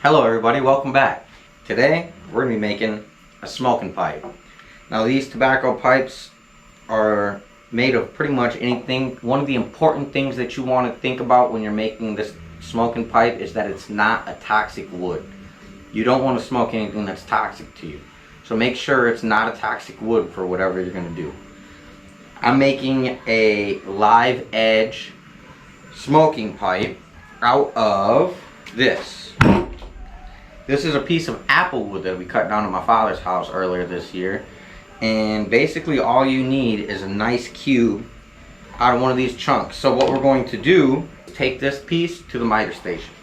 Hello everybody, welcome back. Today we're going to be making a smoking pipe. Now these tobacco pipes are made of pretty much anything. One of the important things that you want to think about when you're making this smoking pipe is that it's not a toxic wood. You don't want to smoke anything that's toxic to you. So make sure it's not a toxic wood for whatever you're going to do. I'm making a live edge smoking pipe out of this. This is a piece of Applewood that we cut down at my father's house earlier this year. And basically all you need is a nice cube out of one of these chunks. So what we're going to do is take this piece to the miter station.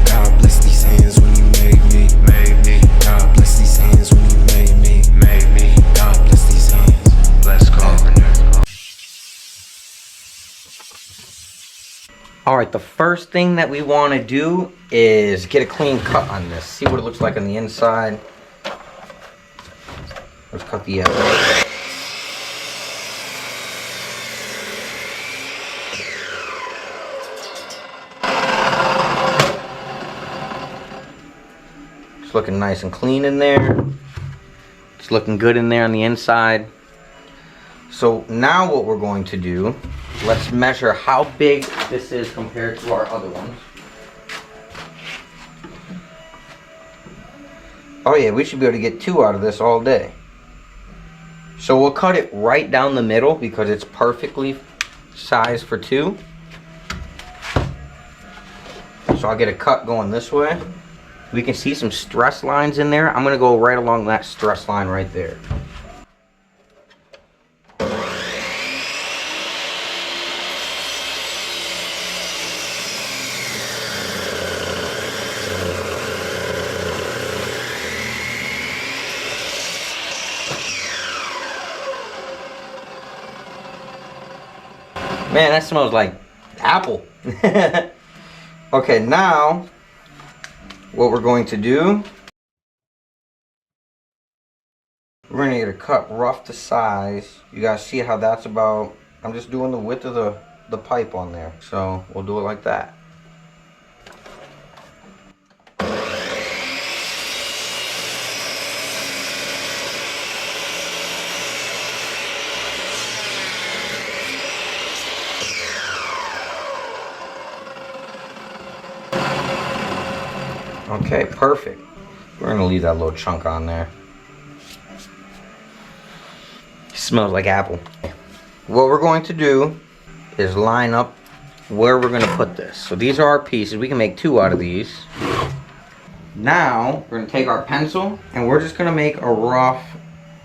God bless these hands when you made me. God bless these hands when you made me. God bless these hands. Bless Carpenter. Alright, the first thing that we want to do is get a clean cut on this. See what it looks like on the inside. Let's cut the edge. It's looking nice and clean in there. It's looking good in there on the inside. So now what we're going to do, let's measure how big this is compared to our other ones. Oh yeah, we should be able to get 2 out of this all day. So we'll cut it right down the middle because it's perfectly sized for 2. So I'll get a cut going this way. We can see some stress lines in there. I'm going to go right along that stress line right there. Man, that smells like apple. Okay, now what we're going to do, we're going to get a cut rough to size. You guys see how that's about, I'm just doing the width of the pipe on there. So we'll do it like that. Okay, perfect. We're gonna leave that little chunk on there. It smells like apple. What we're going to do is line up where we're gonna put this. So these are our pieces. We can make 2 out of these. Now we're gonna take our pencil and we're just gonna make a rough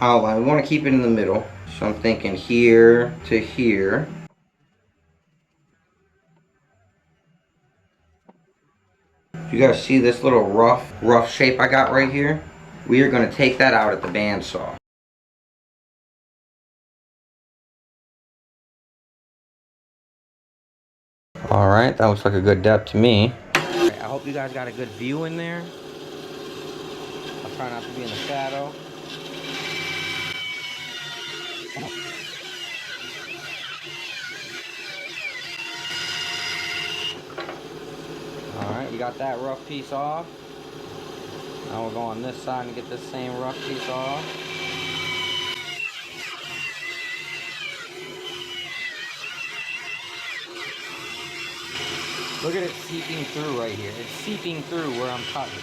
outline. We want to keep it in the middle. So I'm thinking here to here. You guys see this little rough shape I got right here? We are going to take that out at the bandsaw. Alright, that looks like a good depth to me. I hope you guys got a good view in there. I'll try not to be in the shadow. Alright, we got that rough piece off. Now we'll go on this side and get this same rough piece off. Look at it seeping through right here. It's seeping through where I'm cutting.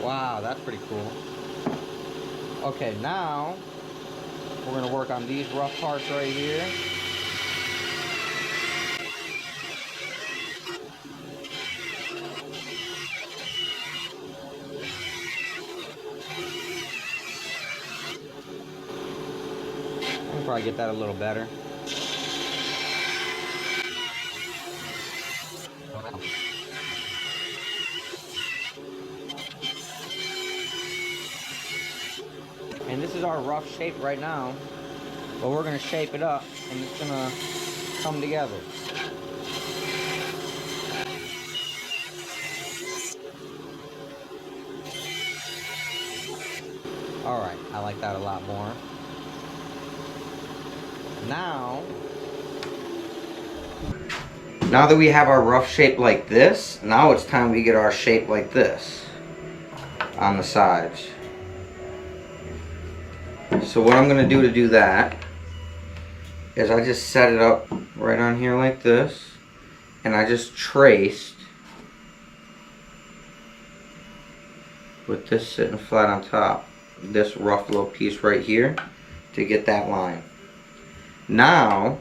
Wow, that's pretty cool. Okay, now we're going to work on these rough parts right here. Probably get that a little better. And this is our rough shape right now, but we're going to shape it up and it's going to come together. Alright, I like that a lot more. Now Now that we have our rough shape like this, now it's time we get our shape like this on the sides. So what I'm going to do that is I just set it up right on here like this, and I just traced with this sitting flat on top, this rough little piece right here to get that line. Now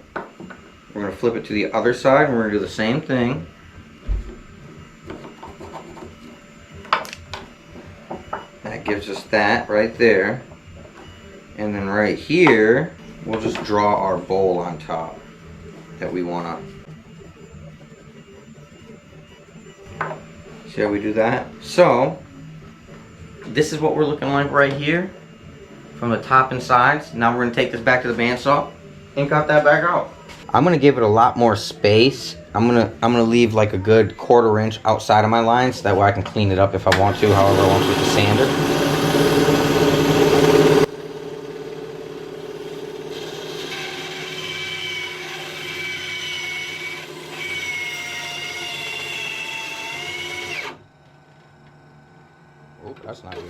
we're going to flip it to the other side and we're going to do the same thing. That gives us that right there. And then right here, we'll just draw our bowl on top that we want to. See how we do that? So, this is what we're looking like right here from the top and sides. Now we're going to take this back to the bandsaw and cut that back out. I'm going to give it a lot more space. I'm gonna leave like a good 1/4 inch outside of my lines, so that way I can clean it up if I want to, however I want to with the sander. Oh, that's not good.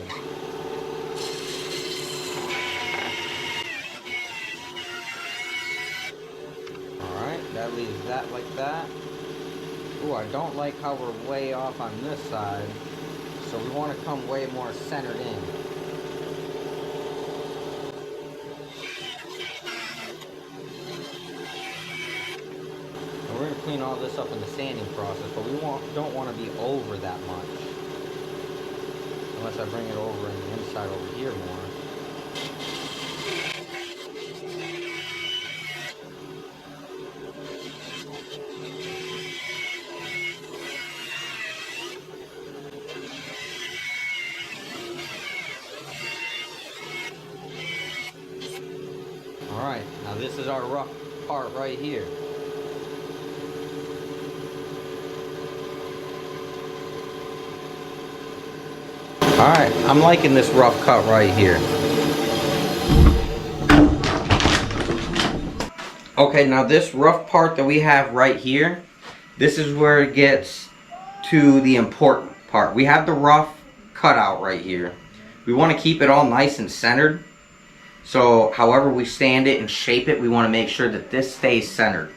Alright, that leaves that like that. Ooh, I don't like how we're way off on this side, so we want to come way more centered in. And we're going to clean all this up in the sanding process, but we don't want to be over that much. Unless I bring it over in the inside over here more. Alright, now this is our rough part right here. Alright, I'm liking this rough cut right here. Okay, now this rough part that we have right here, this is where it gets to the important part. We have the rough cut out right here. We want to keep it all nice and centered. So however we sand it and shape it, we want to make sure that this stays centered.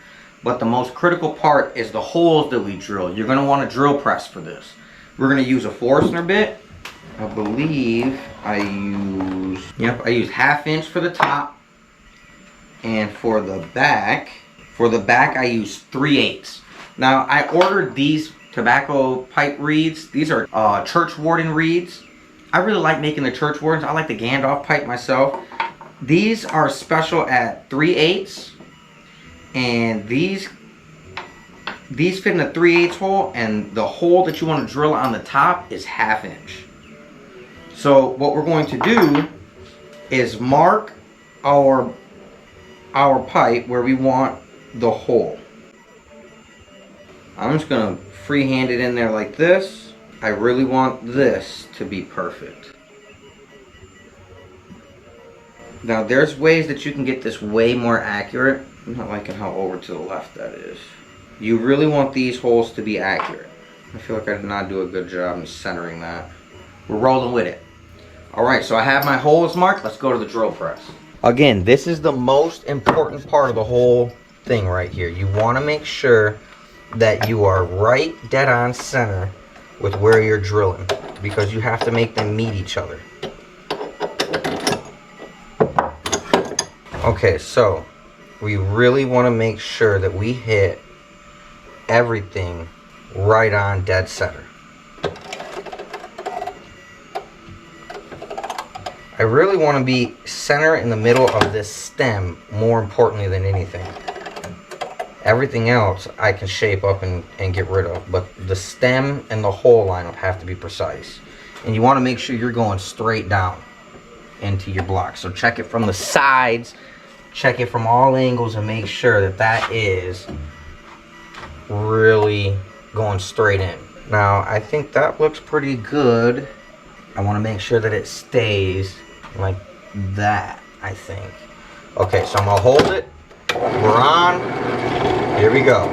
But the most critical part is the holes that we drill. You're going to want to drill press for this. We're going to use a Forstner bit. I believe I use 1/2 inch for the top. And for the back I use 3/8. Now I ordered these tobacco pipe reeds. These are Churchwarden reeds. I really like making the Churchwardens. I like the Gandalf pipe myself. These are special at 3/8, and these fit in a 3/8 hole, and the hole that you want to drill on the top is 1/2 inch. So what we're going to do is mark our pipe where we want the hole. I'm just going to freehand it in there like this. I really want this to be perfect. Now there's ways that you can get this way more accurate. I'm not liking how over to the left that is. You really want these holes to be accurate. I feel like I did not do a good job in centering that. We're rolling with it. Alright, so I have my holes marked. Let's go to the drill press. Again, this is the most important part of the whole thing right here. You want to make sure that you are right dead on center with where you're drilling, because you have to make them meet each other. Okay, so we really want to make sure that we hit everything right on dead center. I really want to be center in the middle of this stem, more importantly than anything. Everything else I can shape up and get rid of, but the stem and the hole line will have to be precise. And you want to make sure you're going straight down into your block. So check it from the sides, check it from all angles, and make sure that that is really going straight in. Now I think that looks pretty good. I want to make sure that it stays like that, I think. Okay, so I'm gonna hold it. We're on. Here we go.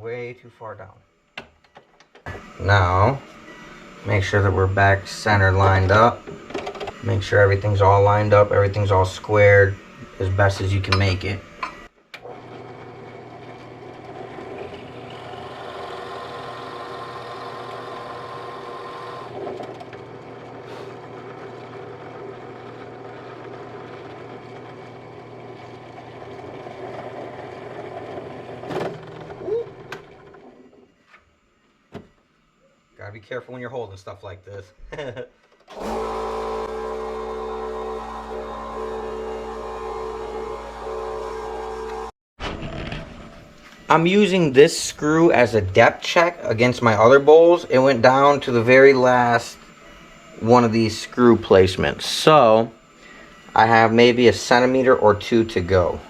way too far down. Now, make sure that we're back center lined up. Make sure everything's all lined up, everything's all squared as best as you can make it. Gotta be careful when you're holding stuff like this. I'm using this screw as a depth check against my other bowls. It went down to the very last one of these screw placements. So, I have maybe 1 centimeter or 2 to go.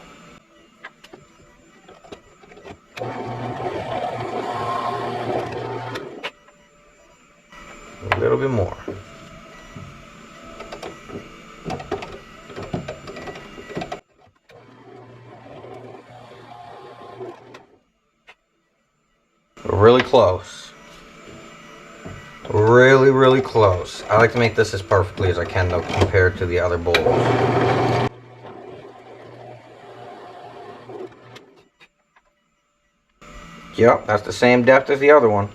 A little bit more. Really close. Really close. I like to make this as perfectly as I can though, compared to the other bowls. Yep, that's the same depth as the other one.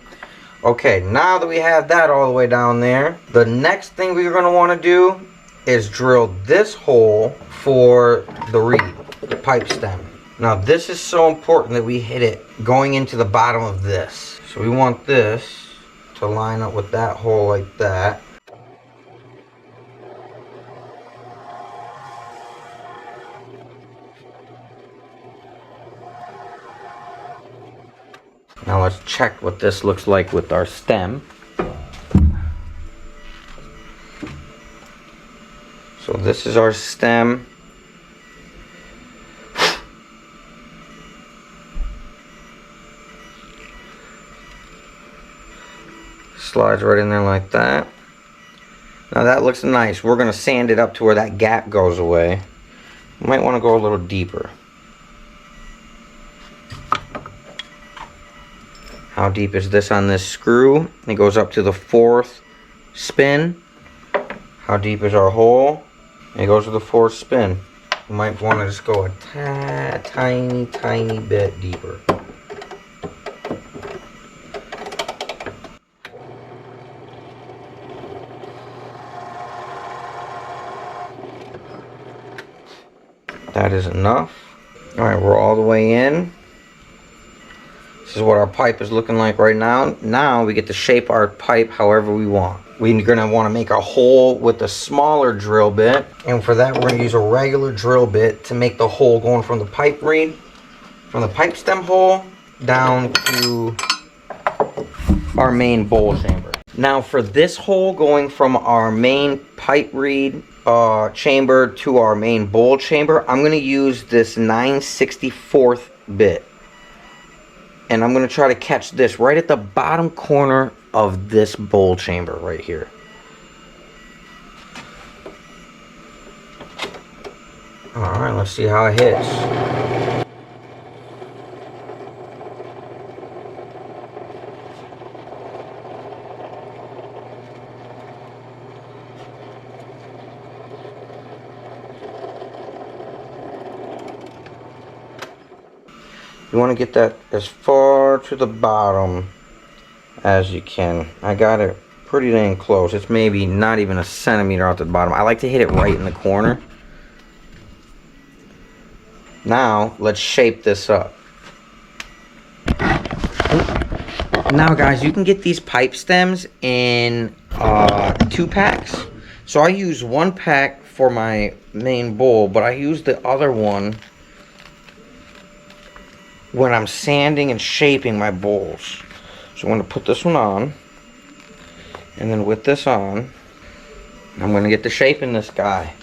Okay, now that we have that all the way down there, the next thing we're going to want to do is drill this hole for the reed, the pipe stem. Now this is so important that we hit it going into the bottom of this. So we want this to line up with that hole like that. Now let's check what this looks like with our stem. So this is our stem. Slides right in there like that. Now that looks nice. We're going to sand it up to where that gap goes away. You might want to go a little deeper. How deep is this on this screw? It goes up to the 4th spin. How deep is our hole? It goes to the 4th spin. You might want to just go a tiny bit deeper. That is enough. Alright, we're all the way in. This is what our pipe is looking like right now. Now we get to shape our pipe however we want. We're going to want to make a hole with a smaller drill bit. And for that we're going to use a regular drill bit to make the hole going from the pipe reed, from the pipe stem hole down to our main bowl chamber. Now for this hole going from our main pipe reed chamber to our main bowl chamber, I'm going to use this 9/64 bit. And I'm going to try to catch this right at the bottom corner of this bowl chamber right here. Alright, let's see how it hits. You want to get that as far to the bottom as you can. I got it pretty dang close. It's maybe not even 1 centimeter off the bottom. I like to hit it right in the corner. Now, let's shape this up. Now guys, you can get these pipe stems in 2 packs. So I use 1 pack for my main bowl, but I use the other one when I'm sanding and shaping my bowls. So I'm going to put this one on, and then with this on, I'm going to get the shape in this guy.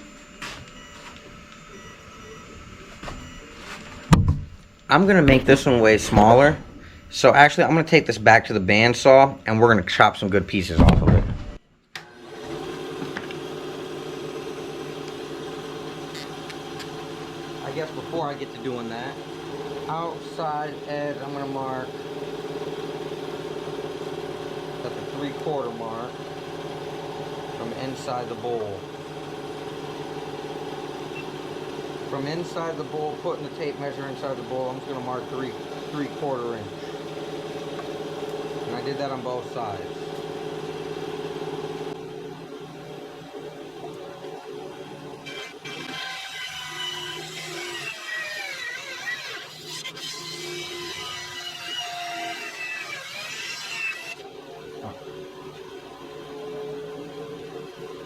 I'm going to make this one way smaller. So actually I'm going to take this back to the bandsaw and we're going to chop some good pieces off of it. I guess before I get to doing that, outside edge I'm going to mark 3/4 mark from inside the bowl. From inside the bowl, putting the tape measure inside the bowl, I'm just going to mark 3/4 inch. And I did that on both sides.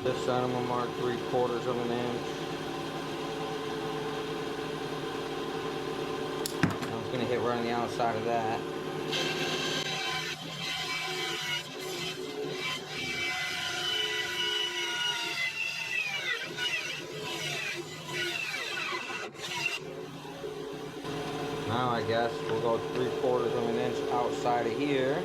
This side I'm going to mark 3/4 of an inch. I'm just going to hit right on the outside of that. Now I guess we'll go 3/4 of an inch outside of here.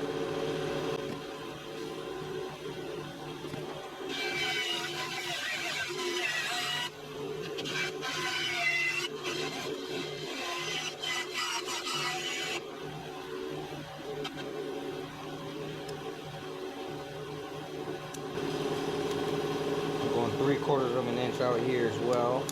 I'm going 3/4 of an inch out here as well.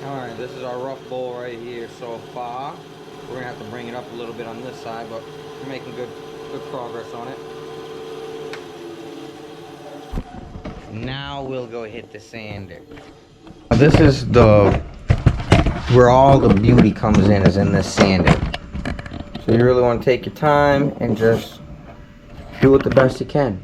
Alright, this is our rough bowl right here so far. We're going to have to bring it up a little bit on this side, but we're making good progress on it. Now we'll go hit the sander. This is where all the beauty comes in, is in this sander. So you really want to take your time and just do it the best you can.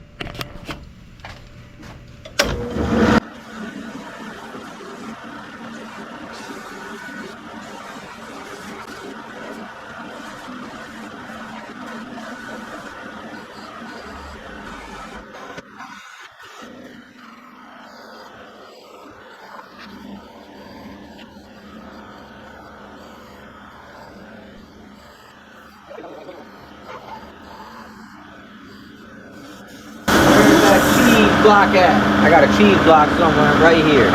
Block at? I got a cheese block somewhere right here.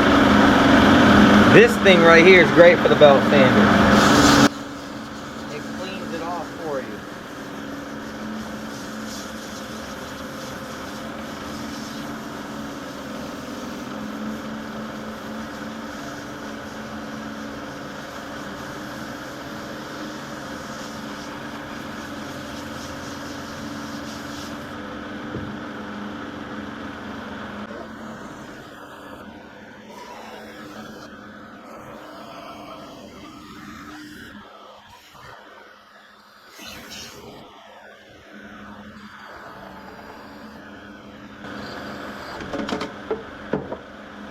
This thing right here is great for the belt sander. It cleans it off for you.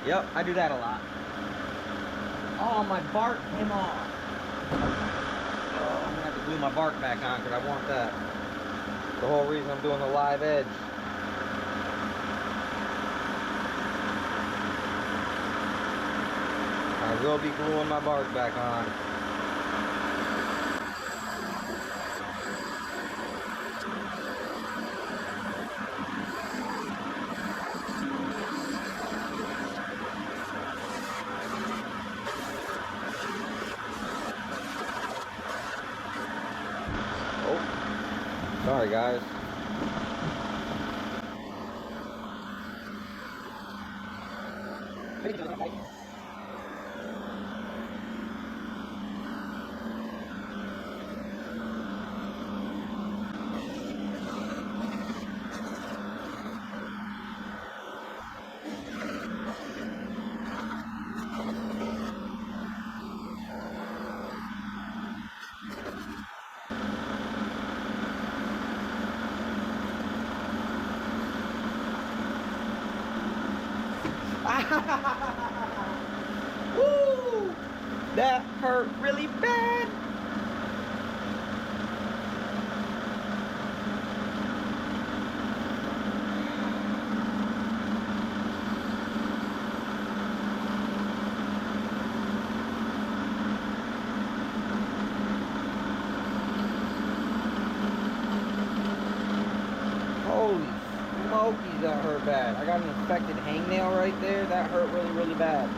Yep, I do that a lot. Oh, my bark came off. Oh, I'm gonna have to glue my bark back on because I want that. The whole reason I'm doing the live edge. I will be gluing my bark back on. Sorry guys. Woo! That hurt really bad. smokies that hurt bad. I got an infected hangnail right there. That hurt really, really bad.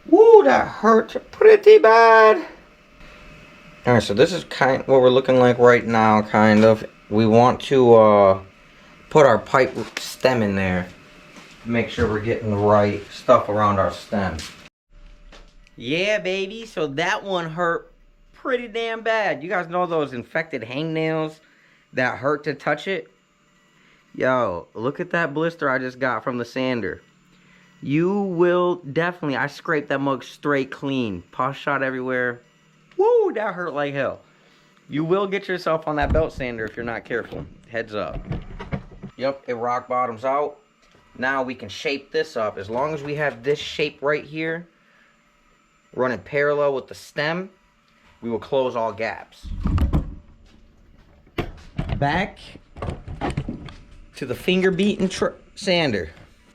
Woo, that hurt pretty bad. Alright, so this is kind of what we're looking like right now, kind of. We want to put our pipe stem in there. Make sure we're getting the right stuff around our stem. Yeah, baby, so that one hurt pretty damn bad. You guys know those infected hangnails that hurt to touch it? Yo, look at that blister I just got from the sander. You will definitely, I scraped that mug straight clean. Pus shot everywhere. Woo, that hurt like hell. You will get yourself on that belt sander if you're not careful. Heads up. Yep, it rock bottoms out. Now we can shape this up. As long as we have this shape right here, running parallel with the stem, we will close all gaps. Back to the finger beating sander.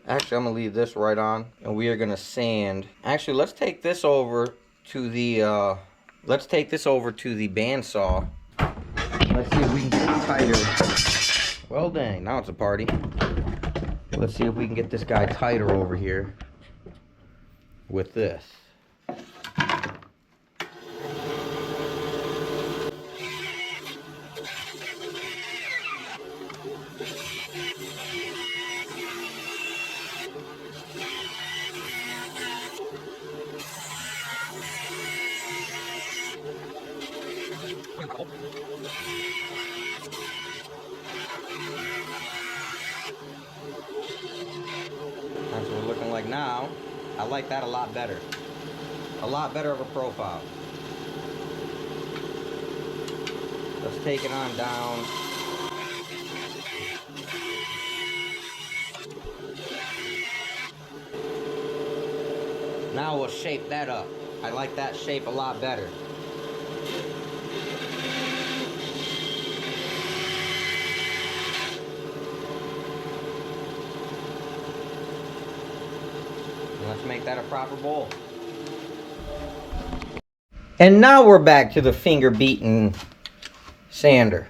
Actually, I'm gonna leave this right on, and we are gonna sand. Actually, let's take this over to the bandsaw. Let's see if we can get it tighter. Well, dang, now it's a party. Let's see if we can get this guy tighter over here with this. That's what we're looking like now. I like that a lot better. A lot better of a profile. Let's take it on down. Now we'll shape that up. I like that shape a lot better. Let's make that a proper bowl. And now we're back to the finger beating sander.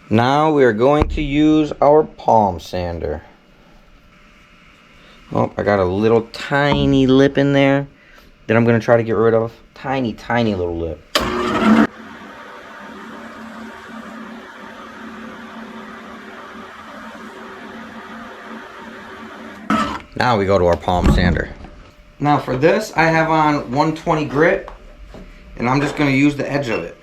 Now we are going to use our palm sander. Oh, I got a little tiny lip in there that I'm going to try to get rid of. Tiny, tiny little lip. Now we go to our palm sander. Now for this, I have on 120 grit, and I'm just going to use the edge of it.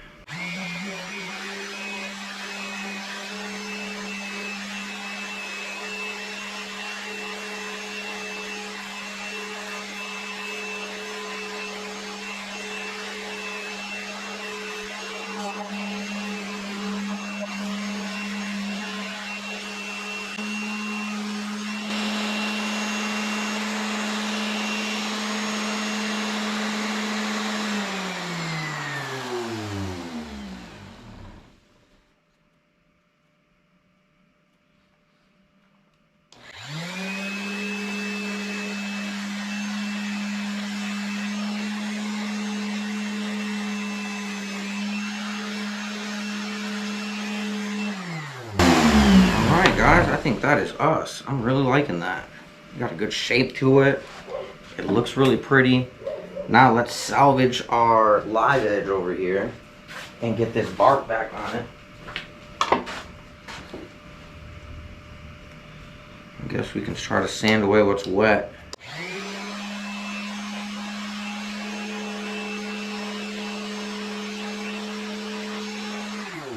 Guys, I think that is us. I'm really liking that. Got a good shape to it. It looks really pretty. Now let's salvage our live edge over here and get this bark back on it. guess we can try to sand away what's wet.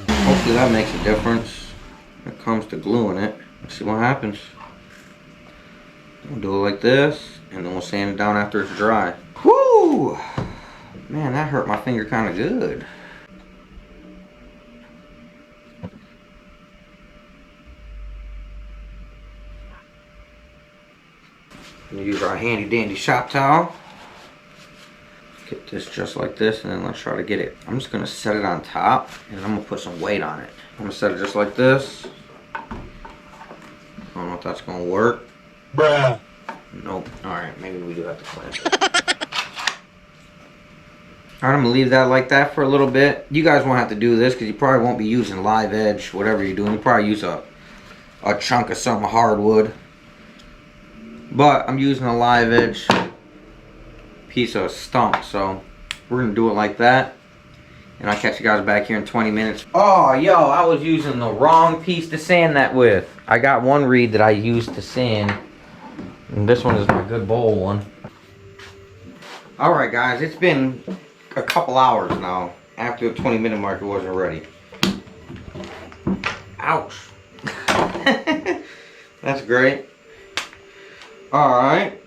Hopefully that makes a difference when it comes to gluing it. Let's see what happens. We'll do it like this, and then we'll sand it down after it's dry. Whoo! Man, that hurt my finger kind of good. We'll use our handy dandy shop towel. Get this just like this, and then let's try to get it. I'm just gonna set it on top, and I'm gonna put some weight on it. I'm gonna set it just like this. I don't know if that's gonna work. Bruh. Nope. Alright, maybe we do have to clamp it. Alright, I'm gonna leave that like that for a little bit. You guys won't have to do this because you probably won't be using live edge, whatever you're doing. You probably use a chunk of some hardwood. But I'm using a live edge piece of stump, so we're gonna do it like that. And I'll catch you guys back here in 20 minutes. Oh, yo, I was using the wrong piece to sand that with. I got one reed that I used to sand, and this one is my good bowl one. Alright guys, it's been a couple hours now. After the 20-minute mark, it wasn't ready. Ouch. That's great. Alright.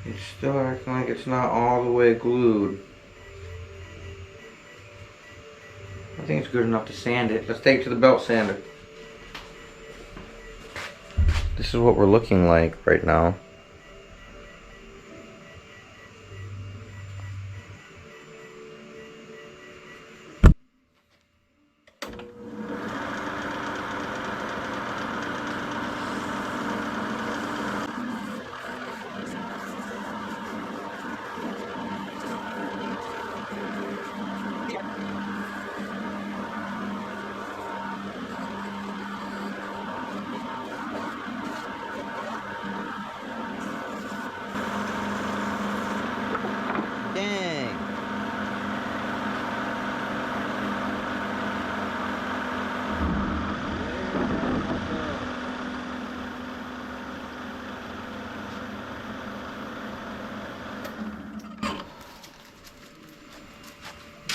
It's still acting like it's not all the way glued. I think it's good enough to sand it. Let's take it to the belt sander. This is what we're looking like right now.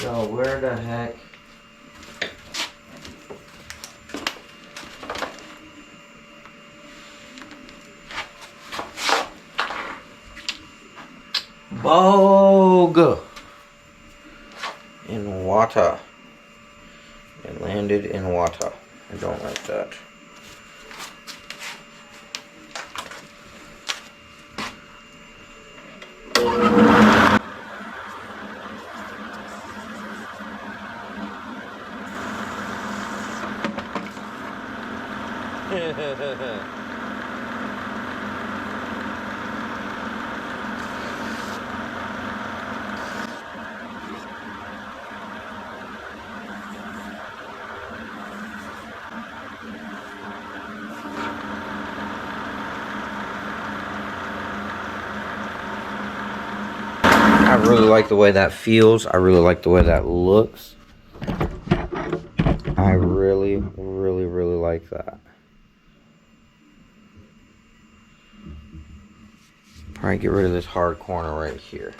Yo, where the heck? Bog in water. It landed in water. I don't like that. I really like the way that feels. I really like the way that looks. I really like that. Probably get rid of this hard corner right here.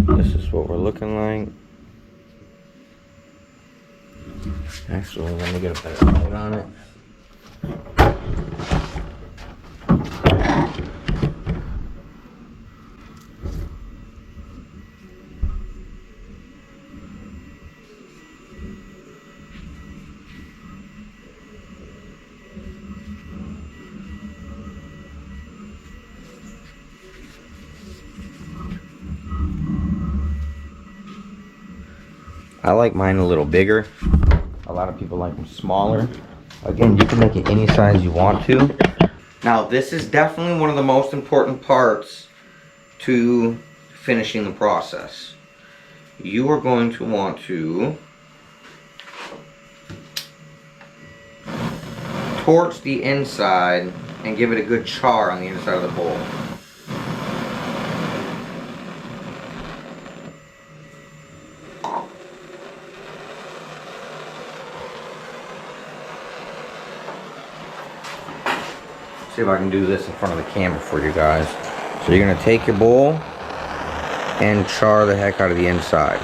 This is what we're looking like. Actually, let me get a better light on it. I like mine a little bigger. A lot of people like them smaller. Again, you can make it any size you want to. Now, this is definitely one of the most important parts to finishing the process. you are going to want to torch the inside and give it a good char on the inside of the bowl. See if I can do this in front of the camera for you guys. So you're gonna take your bowl and char the heck out of the inside.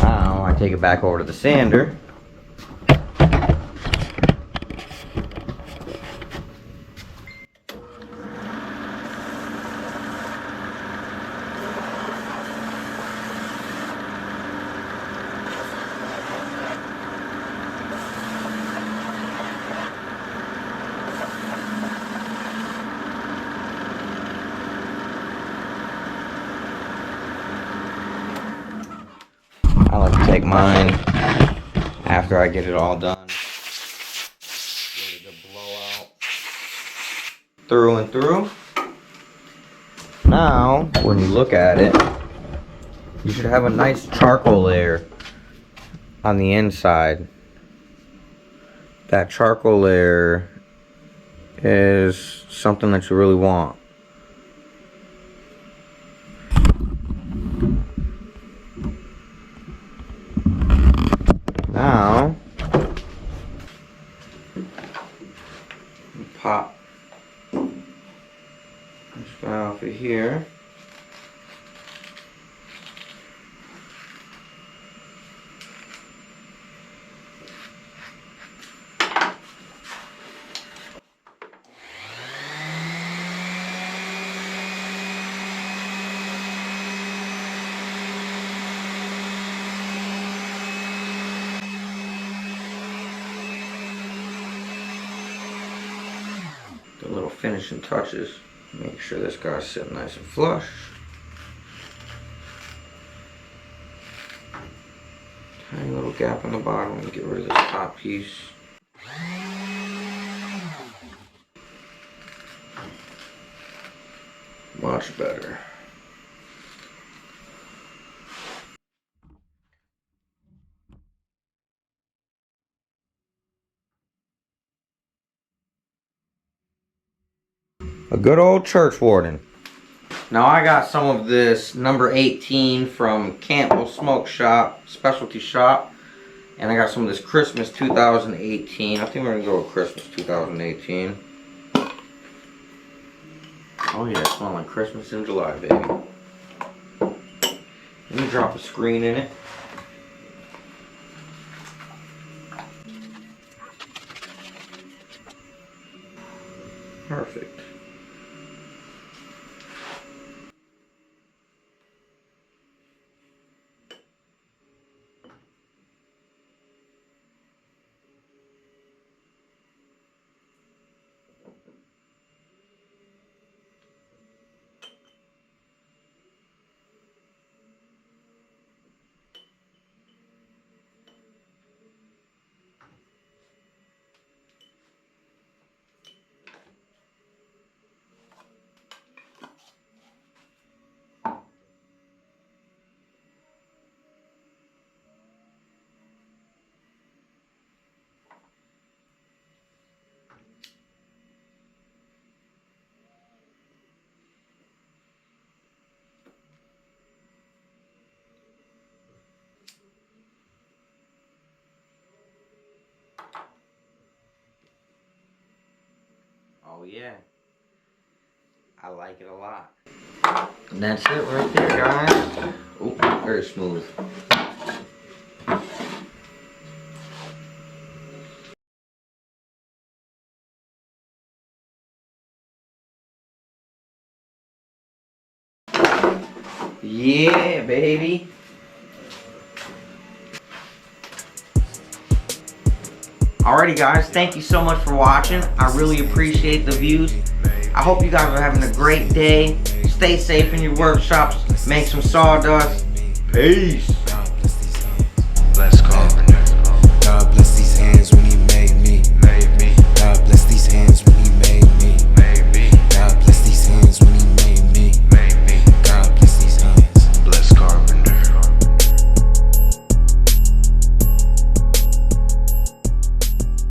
Now I take it back over to the sander. I like to take mine after I get it all done. Give it a good blowout through and through. Now, when you look at it, you should have a nice charcoal layer on the inside. That charcoal layer is something that you really want. Now, pop this guy off of here. The little finishing touches. Make sure this guy's sitting nice and flush. Tiny little gap on the bottom and get rid of this top piece. Much better. A good old Churchwarden. Now I got some of this number 18 from Campbell Smoke Shop, Specialty Shop. And I got some of this Christmas 2018. I think we're gonna go with Christmas 2018. Oh yeah, it's smelling like Christmas in July, baby. Let me drop a screen in it. Perfect. Oh yeah, I like it a lot. And that's it right there, guys. Oh, very smooth. Yeah, baby. Alrighty, guys, thank you so much for watching. I really appreciate the views. I hope you guys are having a great day. Stay safe in your workshops. Make some sawdust. Peace.